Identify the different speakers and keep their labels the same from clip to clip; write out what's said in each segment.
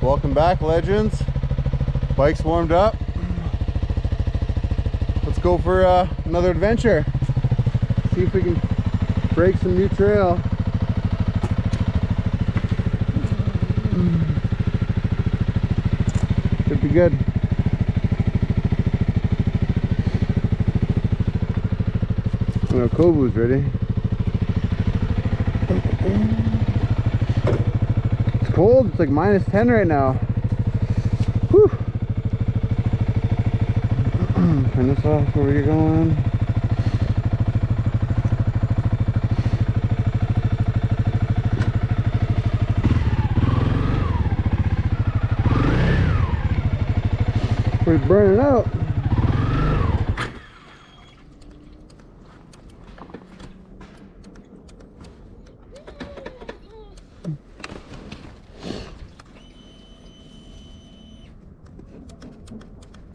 Speaker 1: Welcome back, legends. Bike's warmed up. Let's go for another adventure. See if we can break some new trail. Should be good. Oh, Kobu's ready. It's cold. It's like -10 right now. Whew. Turn this off where you're going. We're burning out.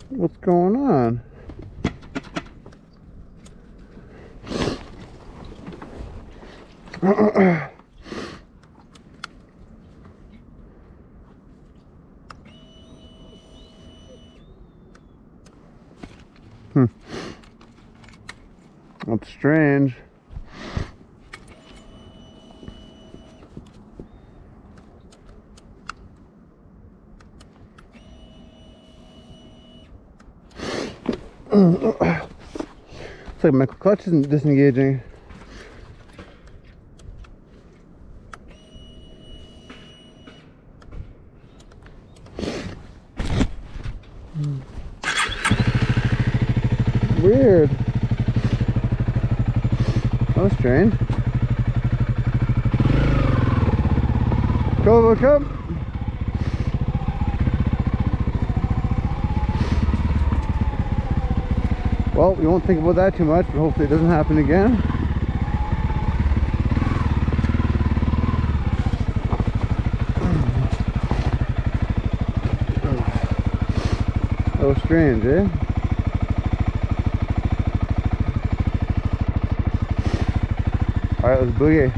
Speaker 1: What's going on? That's strange. It's like my clutch isn't disengaging. Weird. That was strange. Go, come. Well, we won't think about that too much, but hopefully it doesn't happen again. That was strange, eh? Alright, let's boogie.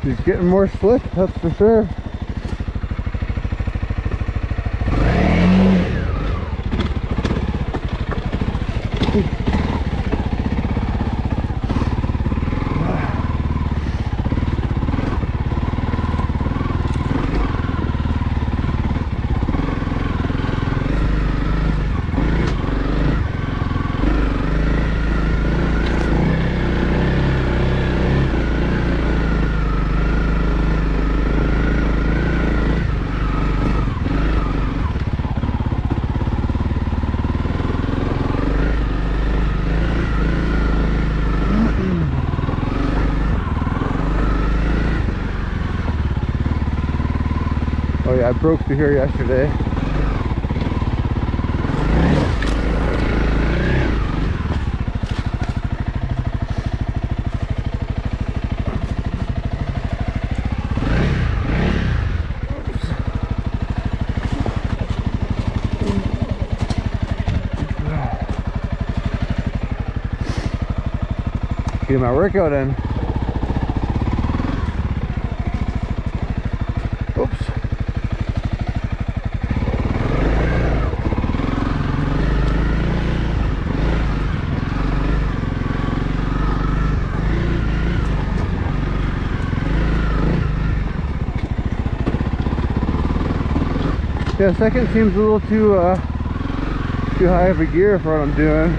Speaker 1: He's getting more slick, that's for sure. Oh yeah, I broke through here yesterday. Get my workout in. Oops. Yeah, second seems a little too high of a gear for what I'm doing.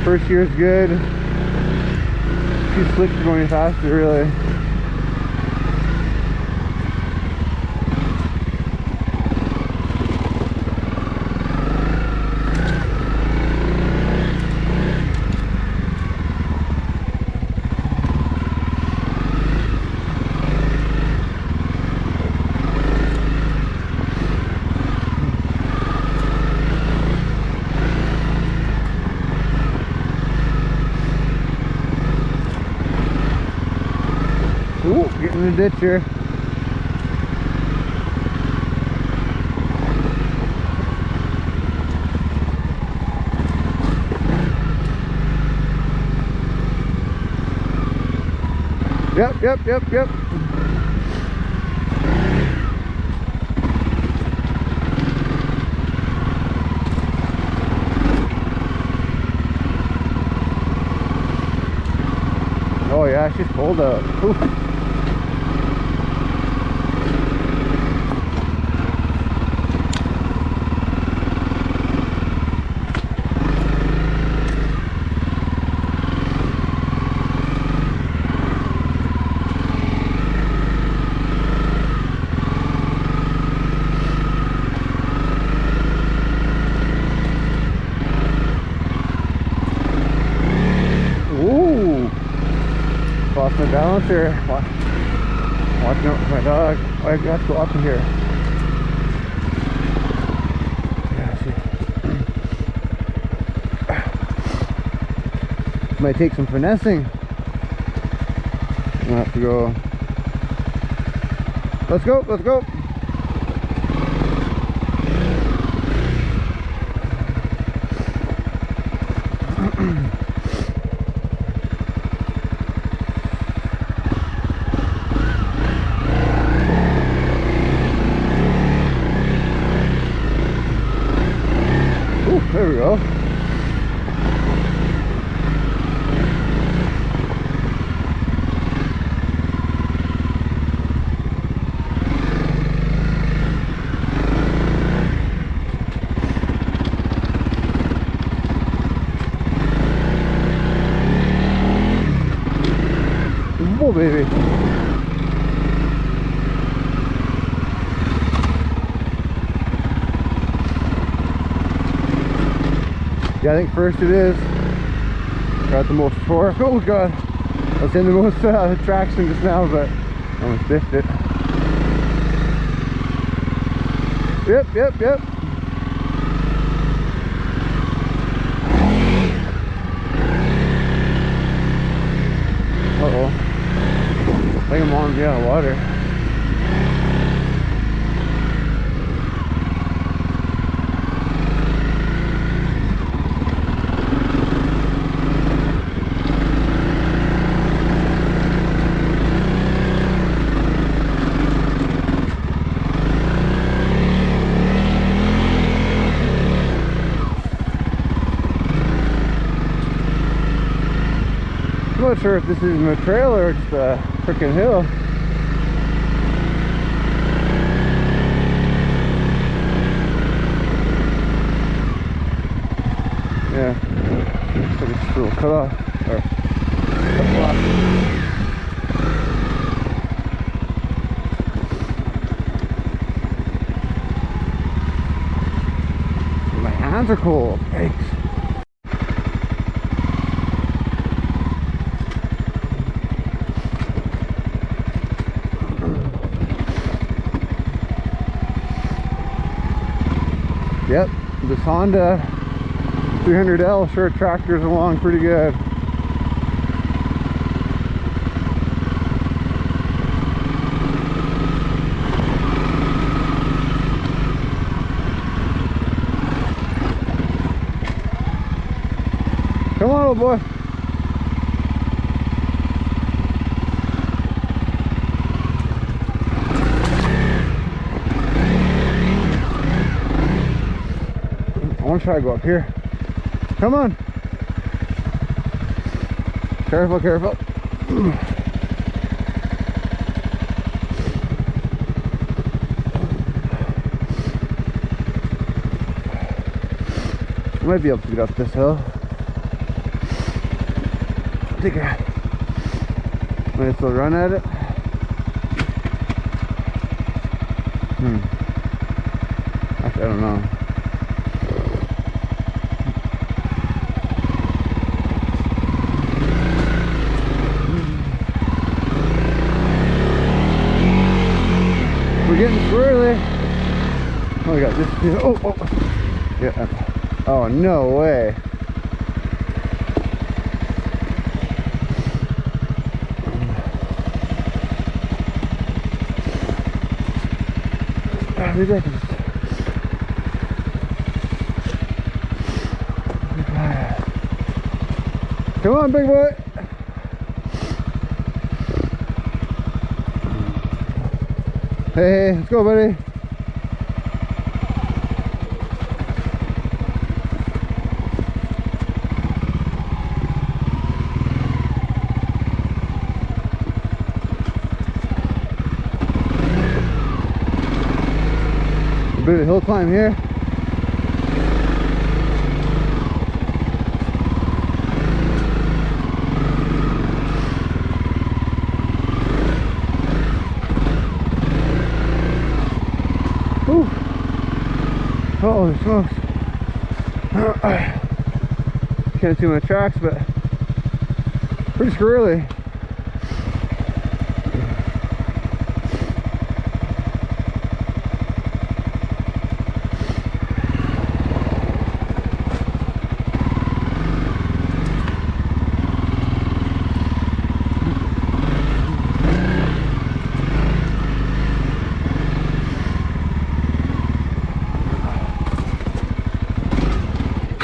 Speaker 1: First gear's good. Too slick for going faster, really. in the ditch here. Yep. Oh yeah, she's cold out. Ooh. Lost my balance here. Watching out for my dog. Oh, I have to go up in here. Yeah, might take some finessing. I'm gonna have to go. Let's go. There we go. Oh, baby. Yeah, I think first it is. Got the most torque. Oh god, I was in the most traction just now, but I almost biffed it. Yep. Uh-oh. I think I'm on out of water. I'm not sure if this is a trail or just a freaking hill. Yeah, looks like it's a little cut off or cut off. My hands are cold. Thanks. Yep, this Honda CRF300L sure tractors along pretty good. Come on, old boy. I want to try to go up here. Come on. Careful. I might be able to get up this hill. I think I might still run at it. Actually, I don't know. We're getting squirrely. Oh, we got this. Oh. Yeah. Oh, no way. Maybe I can just... Come on, big boy. Hey, let's go, buddy. A bit of a hill climb here. Ooh. Holy smokes. Can't see my tracks, but pretty squirrely.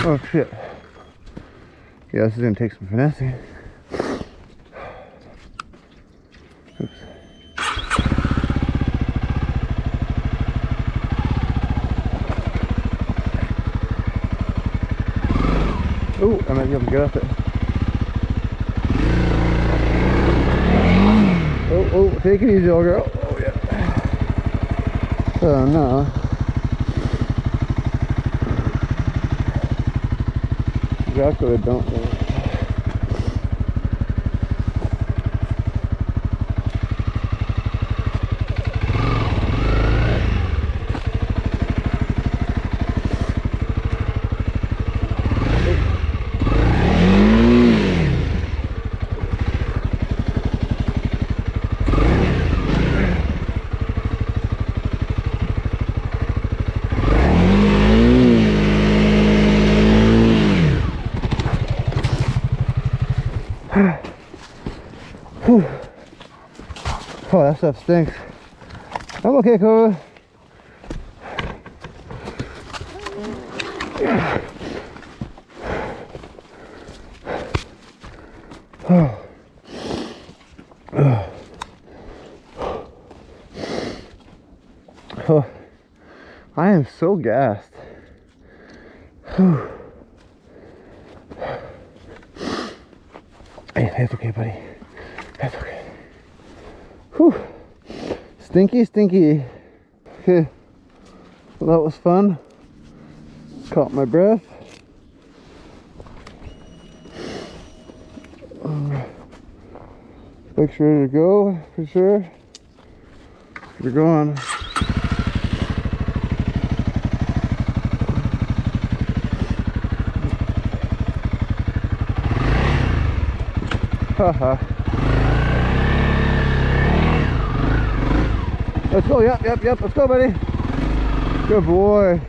Speaker 1: Oh shit. Yeah, this is gonna take some finessing. Oops. Oh, I might be able to get up it. Oh, take it easy, old girl. Oh yeah. Oh no. Exactly, I don't know. Oh, that stuff stinks. I'm okay, Cobra. Oh. Oh. I am so gassed. Hey, that's okay, buddy. That's okay. Whew. Stinky, stinky. Okay. Well, that was fun. Caught my breath. Bike's ready to go, for sure. We're going. Haha. Let's go, yep, let's go, buddy. Good boy.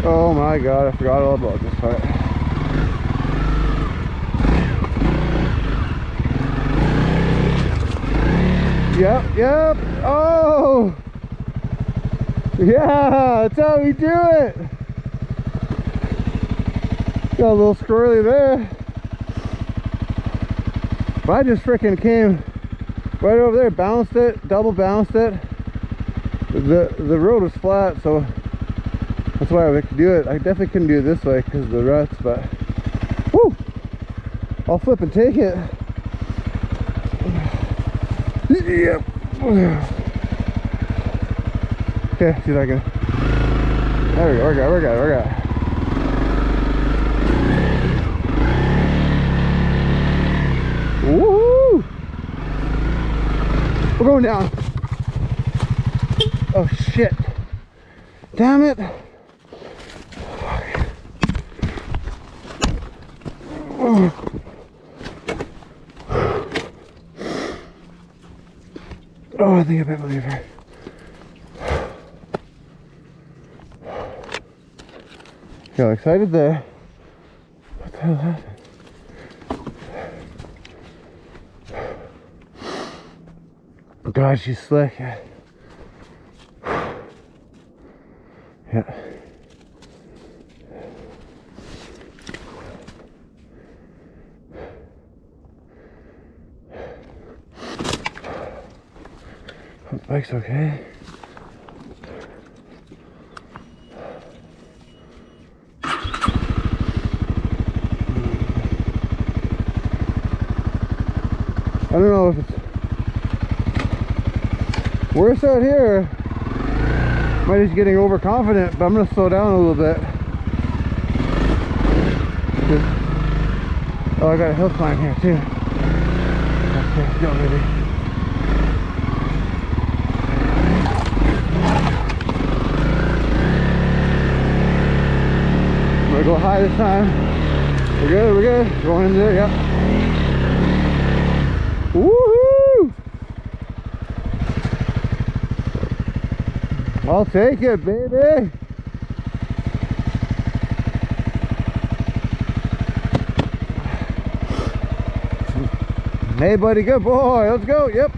Speaker 1: Oh my god, I forgot all about this part. Yep, oh! Yeah, that's how we do it! Got a little squirrely there. But I just freaking came right over there, bounced it, double bounced it. The road was flat, so that's why I could do it. I definitely couldn't do it this way because of the ruts, but whoo! I'll flip and take it. Yep. Okay, see if I can. There we go, we got it. Woo! We're going down. Oh shit. Damn it. Oh, I think I might believe her. Got excited there. What the hell happened? God, she's slick. Yeah. Bike's okay. I don't know if it's worse out here. Might just getting overconfident, but I'm gonna slow down a little bit. Oh, I got a hill climb here too. Okay, let's go, baby. I'm gonna go high this time. We're good, we're good. Going in there, yep. Woohoo! I'll take it, baby. Hey, buddy, good boy. Let's go. Yep.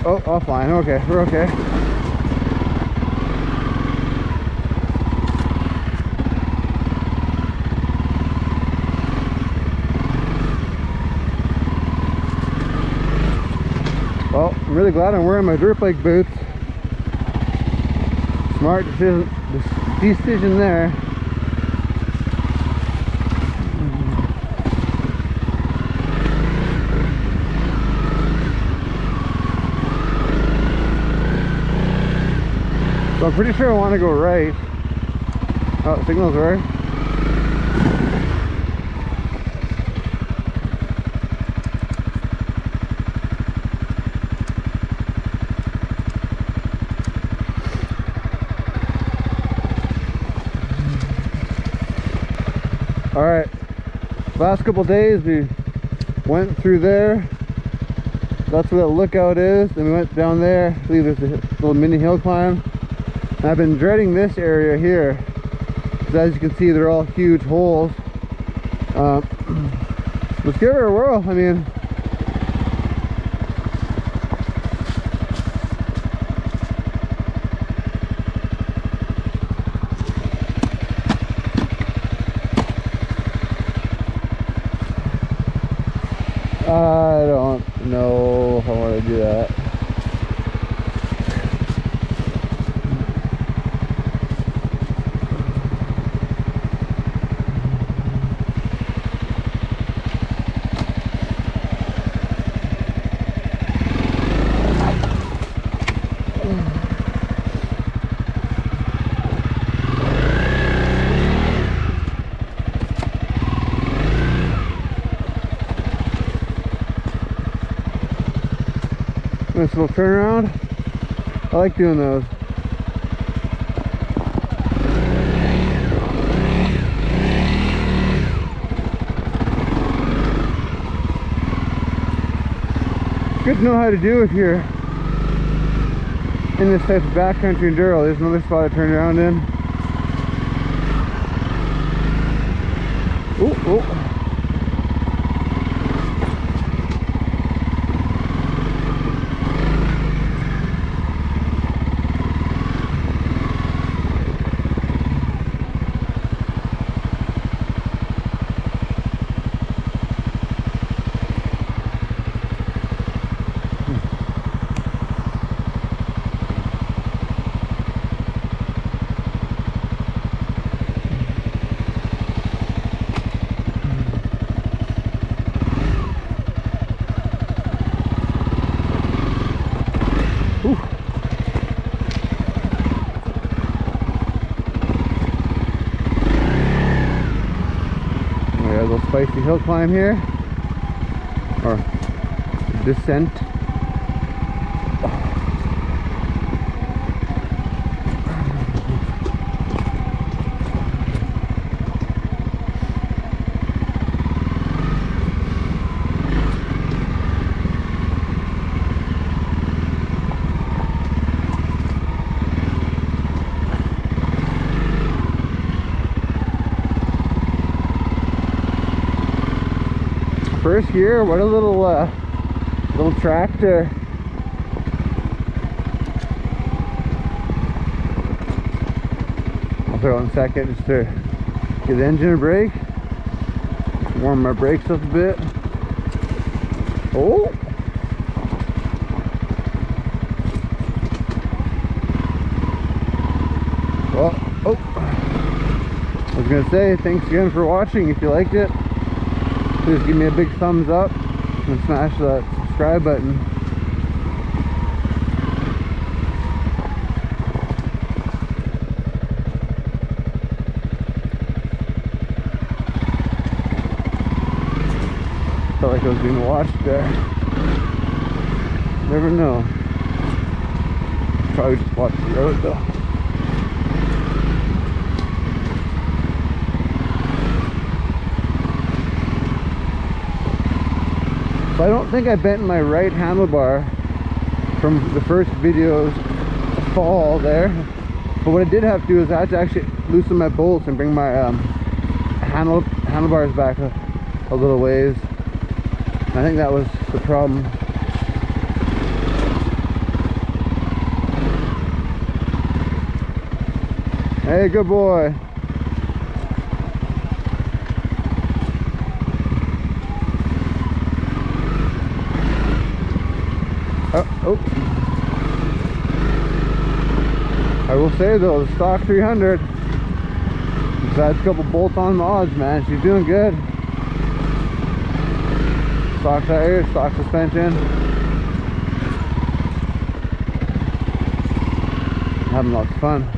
Speaker 1: Oh, offline. Okay, we're okay. Well, I'm really glad I'm wearing my dirt bike boots. Smart decision there. So I'm pretty sure I want to go right. Oh, signal's right. All right, last couple days we went through there. That's where that lookout is. Then we went down there. I believe there's a little mini hill climb. And I've been dreading this area here, because as you can see, they're all huge holes. Let's give her a whirl. I mean, I don't know if I want to do that. Nice little turnaround. I like doing those. Good to know how to do if you're in this type of backcountry enduro. There's another spot I turned around in. Oh. Spicy hill climb here, or descent. First gear, what a little little tractor. I'll throw it in second just to get the engine a break. Warm my brakes up a bit. Oh! Well, oh! I was gonna say, thanks again for watching. If you liked it, please give me a big thumbs up and smash that subscribe button. Felt like I was being watched there. Never know. Probably just watch the road though. So I don't think I bent my right handlebar from the first video's fall there. But what I did have to do is I had to actually loosen my bolts and bring my handlebars back a little ways. I think that was the problem. Hey, good boy. Oh. I will say though, the stock 300, besides a couple bolt-on mods, man, she's doing good. Stock tires, stock suspension. Having lots of fun.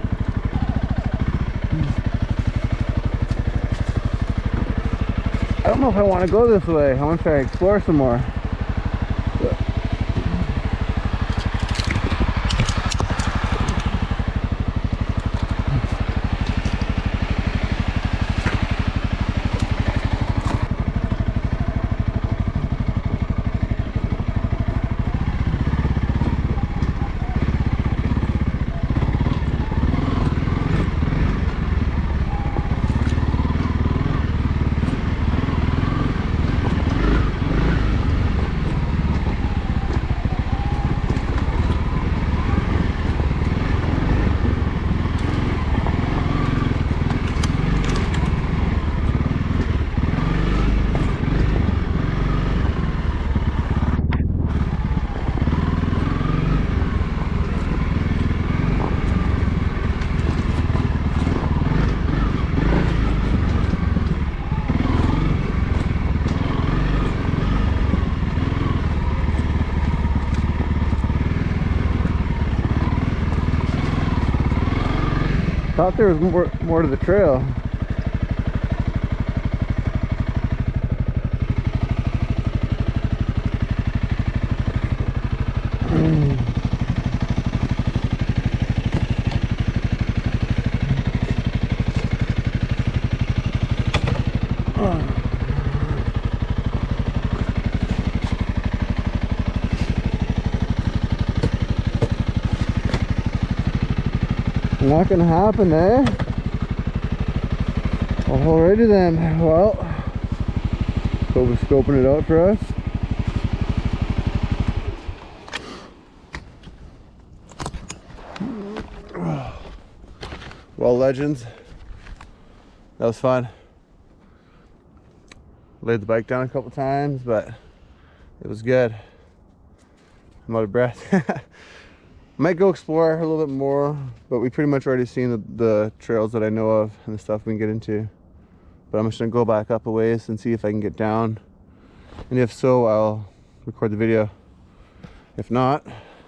Speaker 1: I don't know if I want to go this way. I want to try to explore some more. Thought there was more to the trail. Not gonna happen, eh? Alrighty then. Well, Kobe scoping it out for us. Well, legends, that was fun. Laid the bike down a couple times, but it was good. I'm out of breath. Might go explore a little bit more, but we pretty much already seen the trails that I know of and the stuff we can get into. But I'm just gonna go back up a ways and see if I can get down. And if so, I'll record the video. If not,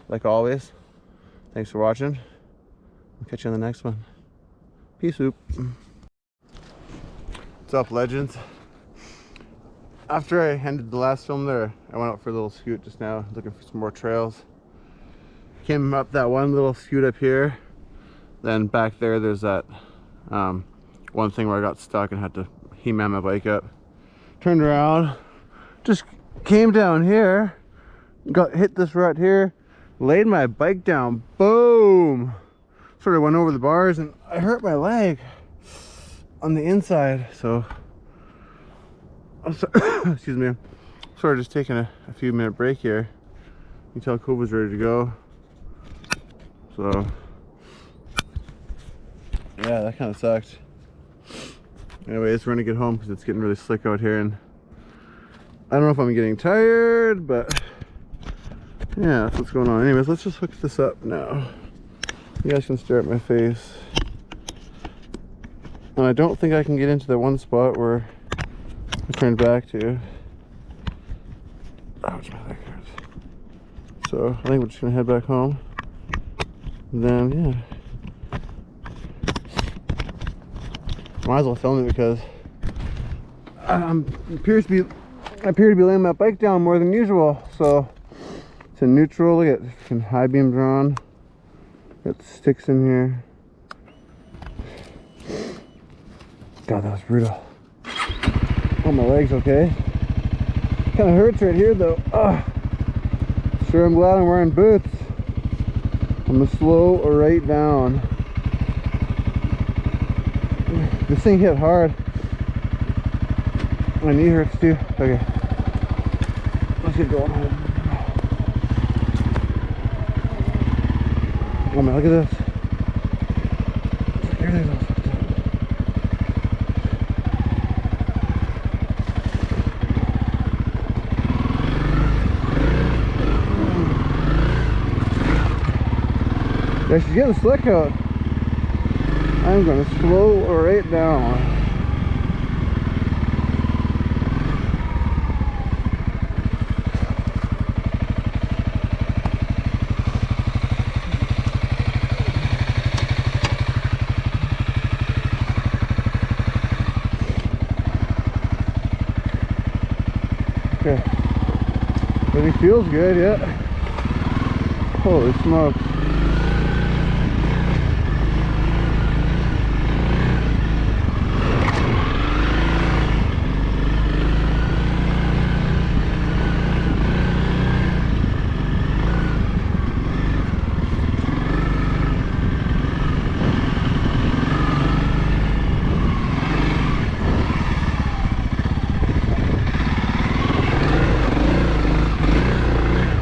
Speaker 1: like always, thanks for watching. I'll catch you on the next one. Peace out. What's up, legends? After I ended the last film there, I went out for a little scoot just now, looking for some more trails. Came up that one little scoot up here, then back there's that one thing where I got stuck and had to he-man my bike up. Turned around, just came down here, got hit this rut here, laid my bike down, boom! Sort of went over the bars and I hurt my leg on the inside, so excuse me. sort of just taking a few minute break here. You can tell Kova's ready to go. So yeah, that kind of sucked. Anyways, we're gonna get home because it's getting really slick out here, and I don't know if I'm getting tired, but yeah, that's what's going on. Anyways, let's just hook this up now. You guys can stare at my face. And I don't think I can get into that one spot where I turned back to. Ouch, my leg hurts. So I think we're just gonna head back home. And then yeah. Might as well film it because I appear to be laying my bike down more than usual. So it's in neutral. Look at high beams on. Got sticks in here. God, that was brutal. Oh, my leg's okay. Kind of hurts right here though. Sure, I'm glad I'm wearing boots. I'm gonna slow right down. This thing hit hard. My knee hurts too. Okay. Let's get going home. Oh man, look at this. Everything's all fucked up. Yeah, she's getting slick out. I'm gonna slow right down. Okay. Everything feels good, yeah. Holy smokes.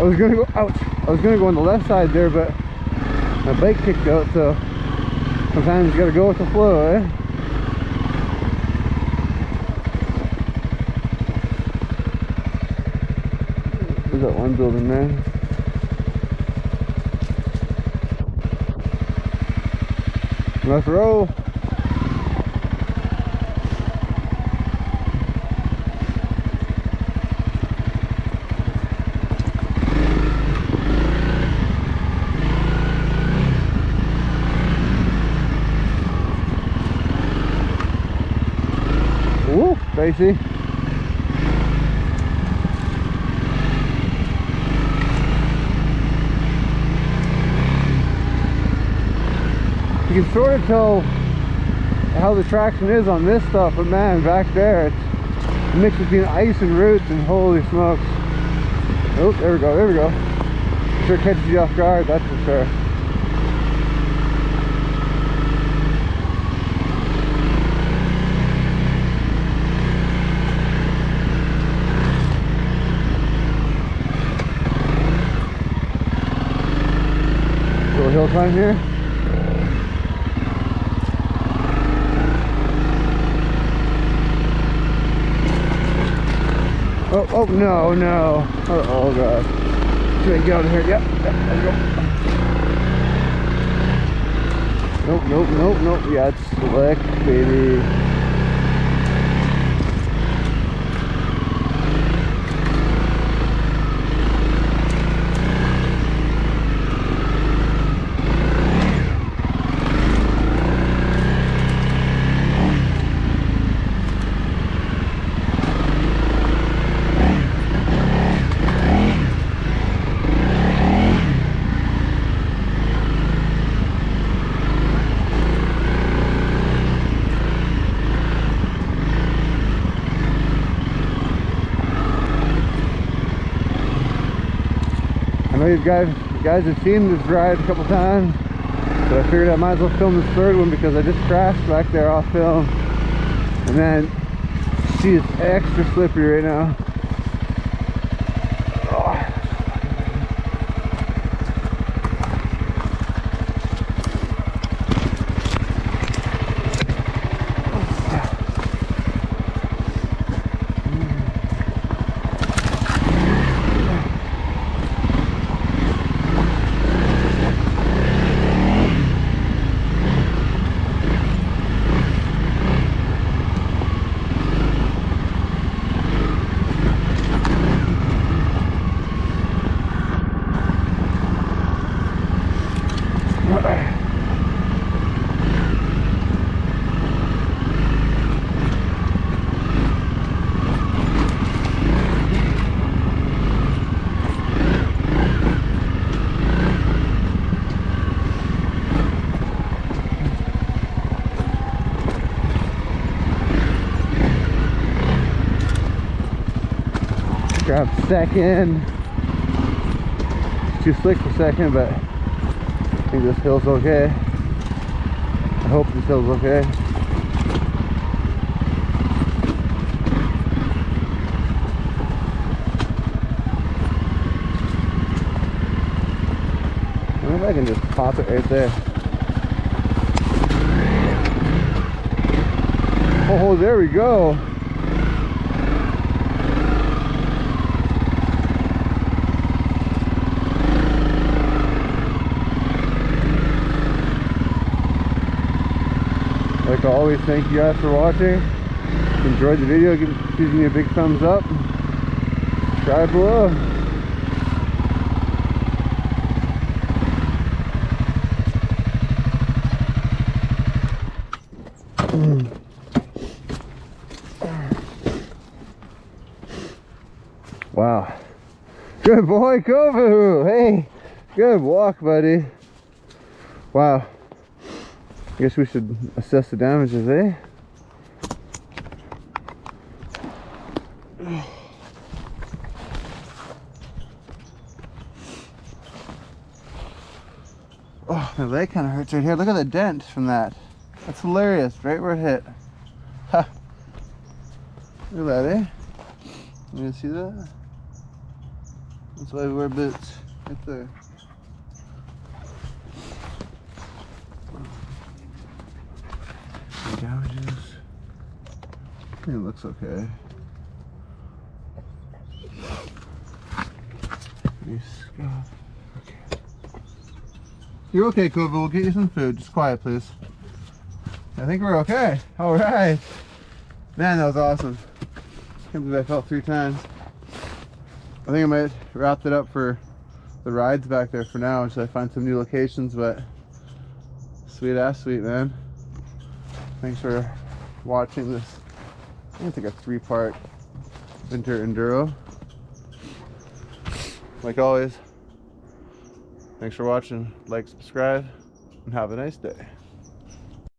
Speaker 1: I was gonna go, ouch, I was gonna go on the left side there, but my bike kicked out, so sometimes you gotta go with the flow, eh? There's that one building there. Let's roll. Woo, Tracy. You can sort of tell how the traction is on this stuff, but man, back there, it's a mix between ice and roots, and holy smokes. Oh, there we go, there we go. Sure catches you off guard, that's for sure. Little hill climb here. Oh no, no. Oh god. Should I get out of here? Yep, there we go. Nope. Yeah, it's slick, baby. I know you guys have seen this ride a couple times, but I figured I might as well film this third one because I just crashed back there off film, and then she is extra slippery right now. Grab second. It's too slick for second, but I think this hill's okay. I hope this hill's okay. I wonder if I can just pop it right there. Oh, there we go. Like always, thank you guys for watching. If you enjoyed the video, give me a big thumbs up. Subscribe below. Wow. Good boy, Kovu. Hey, good walk, buddy. Wow. I guess we should assess the damages, eh? Oh, my leg kind of hurts right here. Look at the dent from that. That's hilarious, right where it hit. Ha! Look at that, eh? You see that? That's why we wear boots. Right there. Damages. I think it looks okay. Okay. You're okay, Kovu. We'll get you some food. Just quiet, please. I think we're okay. All right. Man, that was awesome. Can't believe I fell 3 times. I think I might wrap it up for the rides back there for now until I find some new locations, but sweet ass sweet, man. Thanks for watching this. I think it's like a 3-part winter enduro. Like always, thanks for watching. Like, subscribe, and have a nice day.